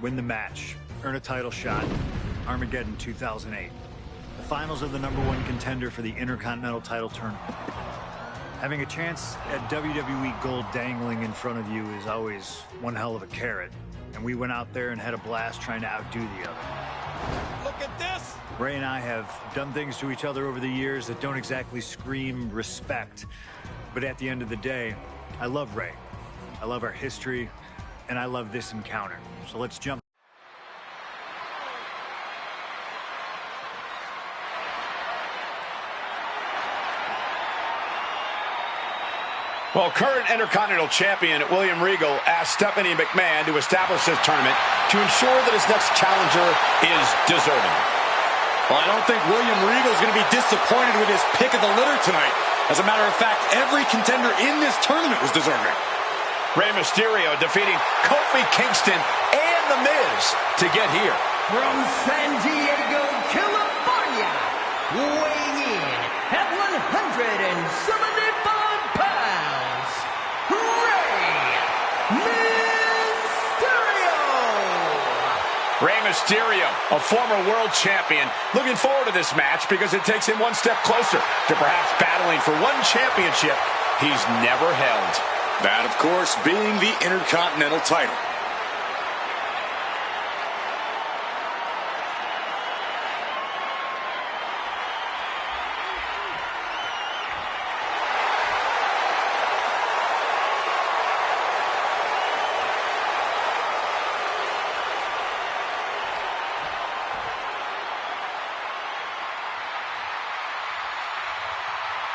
win the match, earn a title shot. Armageddon 2008. The finals of the #1 contender for the Intercontinental title tournament. Having a chance at WWE gold dangling in front of you is always one hell of a carrot. And we went out there and had a blast trying to outdo the other. Look at this! Ray and I have done things to each other over the years that don't exactly scream respect. But at the end of the day, I love Ray. I love our history, and I love this encounter. So let's jump. Well, current Intercontinental Champion William Regal asked Stephanie McMahon to establish this tournament to ensure that his next challenger is deserving. Well, I don't think William Regal is going to be disappointed with his pick of the litter tonight. As a matter of fact, every contender in this tournament was deserving. Rey Mysterio defeating Kofi Kingston and The Miz to get here. From San Diego, California, weighing in at 175 pounds, Rey Mysterio, a former world champion, looking forward to this match because it takes him one step closer to perhaps battling for one championship he's never held. That, of course, being the Intercontinental title.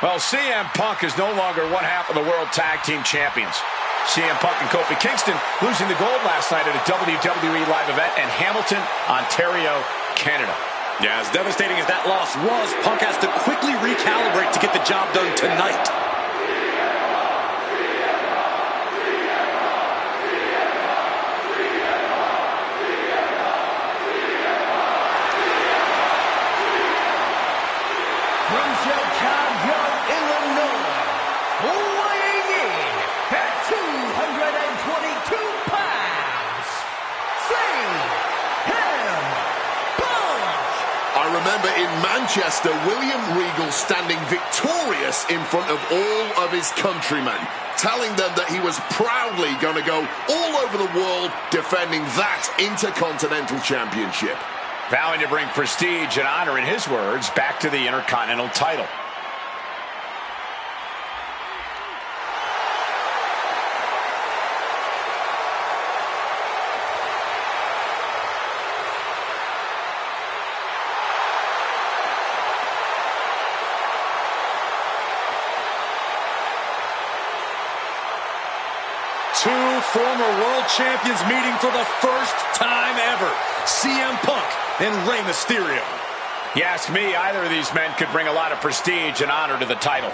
Well, CM Punk is no longer one half of the World Tag Team Champions. CM Punk and Kofi Kingston losing the gold last night at a WWE live event in Hamilton, Ontario, Canada. Yeah, as devastating as that loss was, Punk has to quickly recalibrate to get the job done tonight. from Chicago, Illinois, weighing in at 222 pounds, CM Punk. I remember in Manchester, William Regal standing victorious in front of all of his countrymen, telling them that he was proudly going to go all over the world defending that Intercontinental Championship. Vowing to bring prestige and honor, in his words, back to the Intercontinental title. Two former world champions meeting for the first time ever. CM Punk and Rey Mysterio. You ask me, either of these men could bring a lot of prestige and honor to the title.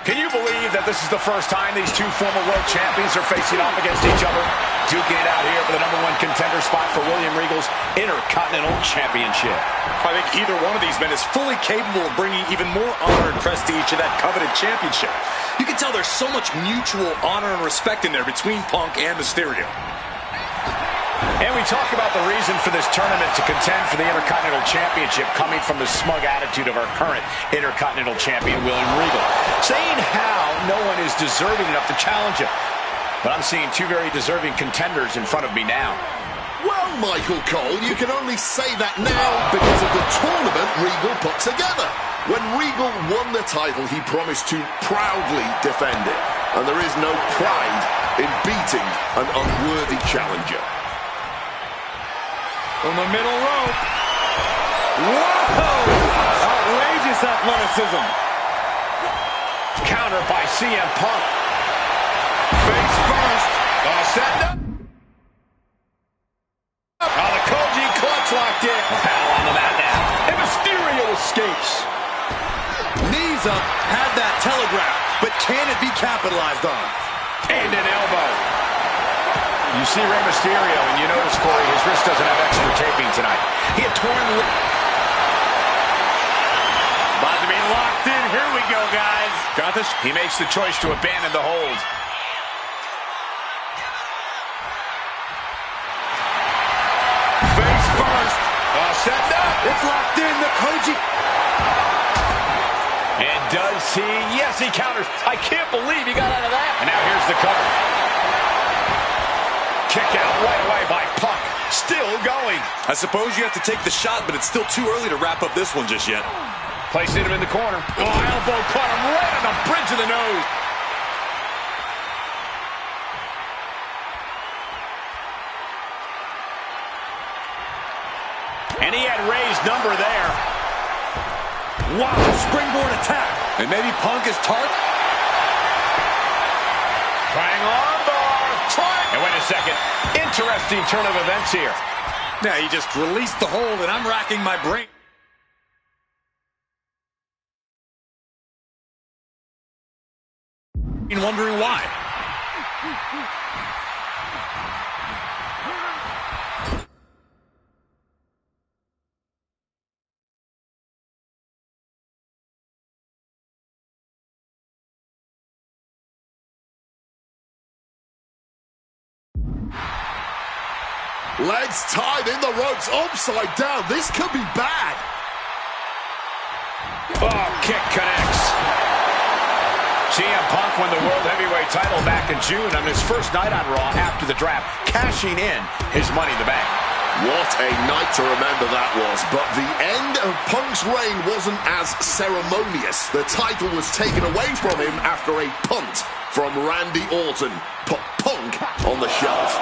Can you believe that this is the first time these two former world champions are facing off against each other? Duking it out here for the #1 contender spot for William Regal's Intercontinental Championship. I think either one of these men is fully capable of bringing even more honor and prestige to that coveted championship. You can tell there's so much mutual honor and respect in there between Punk and Mysterio. And we talk about the reason for this tournament to contend for the Intercontinental Championship coming from the smug attitude of our current Intercontinental Champion, William Regal, saying how no one is deserving enough to challenge him. But I'm seeing two very deserving contenders in front of me now. Well, Michael Cole, you can only say that now because of the tournament Regal put together. When Regal won the title, he promised to proudly defend it. And there is no pride in beating an unworthy challenger. From the middle rope. Whoa! Outrageous athleticism. Counter by CM Punk. Face first. Set up. Oh, the Koji clutch locked in. Battle on the mat now. And Mysterio escapes. Knees up, had that telegraph, but can it be capitalized on? And an elbow. You see Rey Mysterio, and you notice, Corey, his wrist doesn't have extra taping tonight. He had torn... go, guys. Got this? He makes the choice to abandon the hold. Face first. Set up. It's locked in, the Koji. And does he? Yes, he counters. I can't believe he got out of that. And now here's the cover. Kick out right away by Punk. Still going. I suppose you have to take the shot, but it's still too early to wrap up this one just yet. Placing him in the corner. Oh, elbow caught him right on the bridge of the nose. And he had Ray's number there. Wow, springboard attack. And maybe Punk is tart. Trying on bar. Trying. And wait a second. Interesting turn of events here. Now he just released the hold, and I'm racking my brain. Wondering why. Legs tied in the ropes, upside down. This could be bad. Oh, kick connects. CM Punk won the World Heavyweight title back in June on his first night on Raw after the draft, cashing in his Money in the Bank. What a night to remember that was. But the end of Punk's reign wasn't as ceremonious. The title was taken away from him after a punt from Randy Orton. Put Punk on the shelf.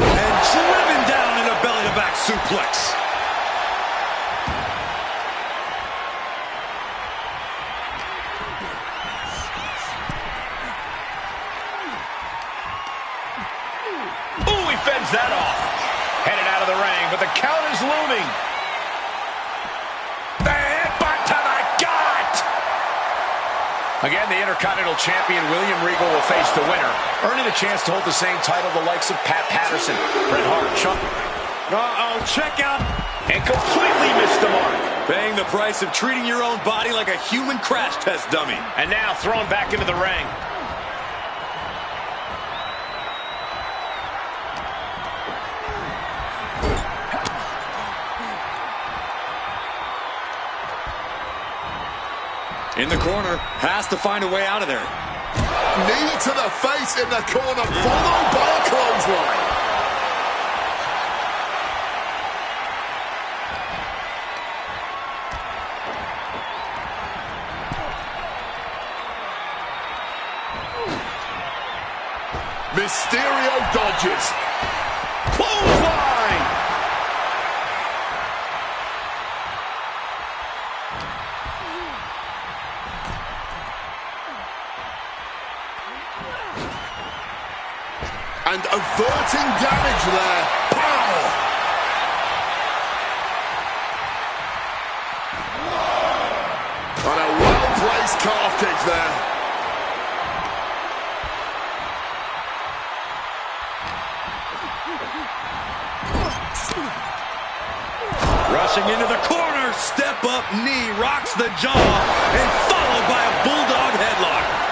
And driven down in a belly-to-back suplex. Fends that off. Headed out of the ring, but the count is looming. The headbutt to the gut. Again, the Intercontinental Champion William Regal will face the winner, earning a chance to hold the same title the likes of Pat Patterson, Bret Hart, Chuck. Uh-oh, check out. And completely missed the mark. Paying the price of treating your own body like a human crash test dummy. And now thrown back into the ring. In the corner, has to find a way out of there. Knee to the face in the corner, followed by a clothesline. Mysterio dodges. Clothesline! And averting damage there. Pow! And a well-placed calf kick there. Rushing into the corner, step up knee, rocks the jaw, and followed by a bulldog headlock.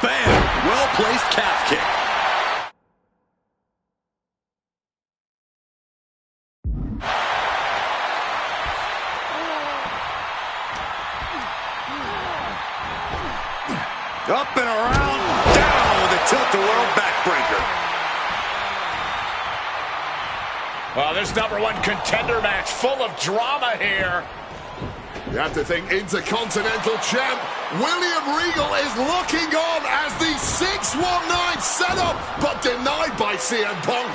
Bam! Well-placed calf kick. Up and around, down with a tilt-a-world backbreaker. Well, this #1 contender match full of drama here. You have to think Intercontinental Champ William Regal is looking on as the 619 setup, but denied by CM Punk.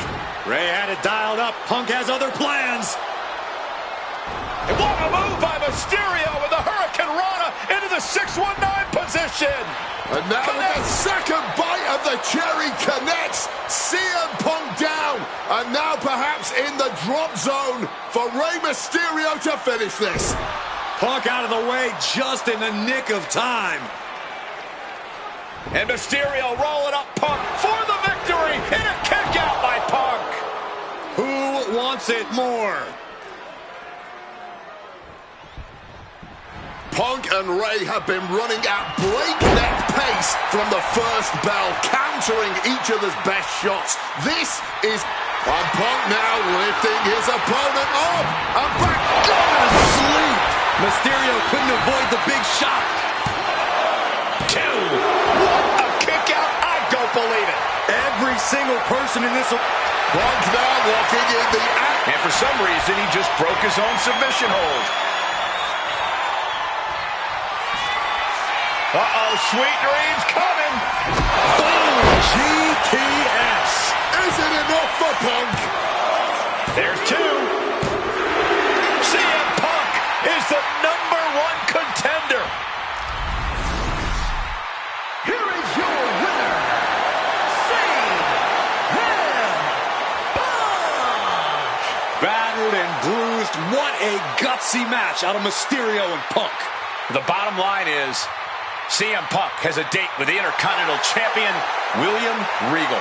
Ray had it dialed up. Punk has other plans. And what a move by Mysterio with the Hurricane Rana into the 619 position. And now with the second bite of the cherry connects, CM Punk down. And now perhaps in the drop zone for Rey Mysterio to finish this. Punk out of the way just in the nick of time. And Mysterio rolling up Punk for the victory. wants it more. Punk and Ray have been running at breakneck pace from the first bell, countering each other's best shots. This is... And Punk now lifting his opponent up. And back gonna sleep. Mysterio couldn't avoid the big shot. 2. What a kick out. I don't believe it. Every single person in this... Punk now walking in the act. And for some reason, he just broke his own submission hold. Uh-oh, sweet dreams coming. Boom! GTS. Is it enough for Punk? There's 2. CM Punk is the #1 contender. Here is your winner, CM Punk. Battered and bruised. What a gutsy match out of Mysterio and Punk. The bottom line is, CM Punk has a date with the Intercontinental Champion, William Regal.